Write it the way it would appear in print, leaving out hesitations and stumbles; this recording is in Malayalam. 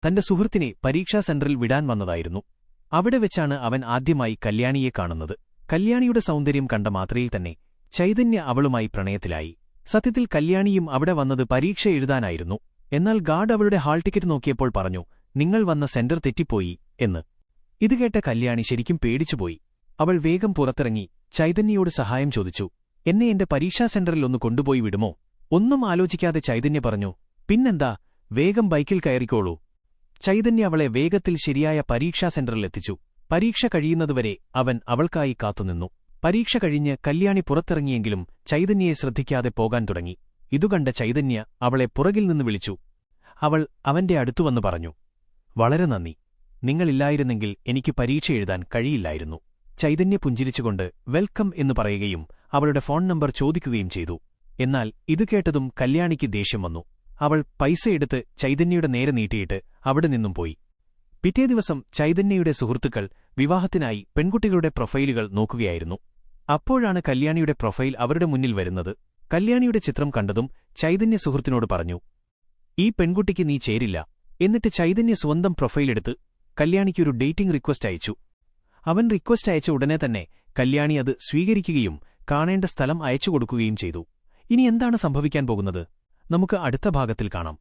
തന്റെ സുഹൃത്തിനെ പരീക്ഷാ സെന്ററിൽ വിടാൻ വന്നതായിരുന്നു. അവിടെ വെച്ചാണ് അവൻ ആദ്യമായി കല്യാണിയെ കാണുന്നത്. കല്യാണിയുടെ സൗന്ദര്യം കണ്ട മാത്രയിൽ തന്നെ ചൈതന്യ അവളുമായി പ്രണയത്തിലായി. സത്യത്തിൽ കല്യാണിയും അവിടെ വന്നത് പരീക്ഷ എഴുതാനായിരുന്നു. എന്നാൽ ഗാർഡ് അവളുടെ ഹാൾ ടിക്കറ്റ് നോക്കിയപ്പോൾ പറഞ്ഞു, നിങ്ങൾ വന്ന സെന്റർ തെറ്റിപ്പോയി എന്ന്. ഇത് കേട്ട കല്യാണി ശരിക്കും പേടിച്ചുപോയി. അവൾ വേഗം പുറത്തിറങ്ങി ചൈതന്യയോട് സഹായം ചോദിച്ചു. എന്നെ എന്റെ പരീക്ഷാ സെന്ററിൽ ഒന്ന് കൊണ്ടുപോയി വിടുമോ? ഒന്നും ആലോചിക്കാതെ ചൈതന്യ പറഞ്ഞു, പിന്നെന്താ, വേഗം ബൈക്കിൽ കയറിക്കോളൂ. ചൈതന്യ അവളെ വേഗത്തിൽ ശരിയായ പരീക്ഷാ സെന്ററിലെത്തിച്ചു. പരീക്ഷ കഴിയുന്നതുവരെ അവൻ അവൾക്കായി കാത്തുനിന്നു. പരീക്ഷ കഴിഞ്ഞ് കല്യാണി പുറത്തിറങ്ങിയെങ്കിലും ചൈതന്യയെ ശ്രദ്ധിക്കാതെ പോകാൻ തുടങ്ങി. ഇതുകണ്ട ചൈതന്യ അവളെ പുറകിൽ നിന്ന് വിളിച്ചു. അവൾ അവന്റെ അടുത്തുവന്നു പറഞ്ഞു, വളരെ നന്ദി, നിങ്ങളില്ലായിരുന്നെങ്കിൽ എനിക്ക് പരീക്ഷ എഴുതാൻ കഴിയില്ലായിരുന്നു. ചൈതന്യ പുഞ്ചിരിച്ചുകൊണ്ട് വെൽക്കം എന്നു പറയുകയും അവളുടെ ഫോൺ നമ്പർ ചോദിക്കുകയും ചെയ്തു. എന്നാൽ ഇതു കേട്ടതും കല്യാണിക്ക് ദേഷ്യം വന്നു. അവൾ പൈസയെടുത്ത് ചൈതന്യയുടെ നേരെ നീട്ടിയിട്ട് അവിടെ നിന്നും പോയി. പിറ്റേ ദിവസം ചൈതന്യയുടെ സുഹൃത്തുക്കൾ വിവാഹത്തിനായി പെൺകുട്ടികളുടെ പ്രൊഫൈലുകൾ നോക്കുകയായിരുന്നു. അപ്പോഴാണ് കല്യാണിയുടെ പ്രൊഫൈൽ അവരുടെ മുന്നിൽ വരുന്നത്. കല്യാണിയുടെ ചിത്രം കണ്ടതും ചൈതന്യ സുഹൃത്തിനോട് പറഞ്ഞു, ഈ പെൺകുട്ടിക്ക് നീ ചേരില്ല. എന്നിട്ട് ചൈതന്യ സ്വന്തം പ്രൊഫൈലെടുത്ത് കല്യാണിക്കൊരു ഡേറ്റിംഗ് റിക്വസ്റ്റ് അയച്ചു. അവൻ റിക്വസ്റ്റ് അയച്ച ഉടനെ തന്നെ കല്യാണി അത് സ്വീകരിക്കുകയും കാണേണ്ട സ്ഥലം അയച്ചുകൊടുക്കുകയും ചെയ്തു. ഇനി എന്താണ് സംഭവിക്കാൻ പോകുന്നത്? നമുക്ക് അടുത്ത ഭാഗത്തിൽ കാണാം.